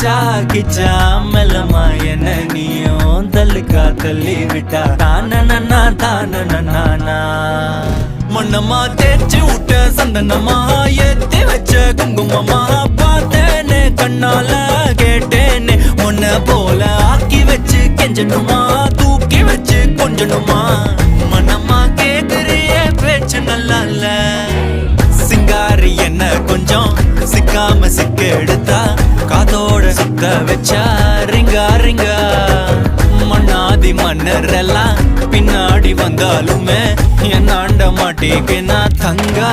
கிச்சா மெல்லமா என்ன நீயும் தள்ளுக்கா தள்ளி விட்டா தானா மண்ணம்மா தேய்ச்சி விட்ட சந்தனமா ஏத்தி வச்ச குங்குமமா பார்த்தேனே கண்ணால கேட்டேனே உன்ன போல ஆக்கி வச்சு கெஞ்சணுமா தூக்கி வச்சு கொஞ்சணுமா மண்ணம்மா கேக்குறிய பேச்சு நல்லா இல்ல சிங்காரி என்ன கொஞ்சம் சிக்காம சிக்க எடுத்தா காதோட சுத்த வச்சா ரிங்கா ரிங்கா மண்ணாதி மன்னர் எல்லாம் பின்னாடி வந்தாலுமே என்னாண்ட மாட்டேங்க நான் தங்கா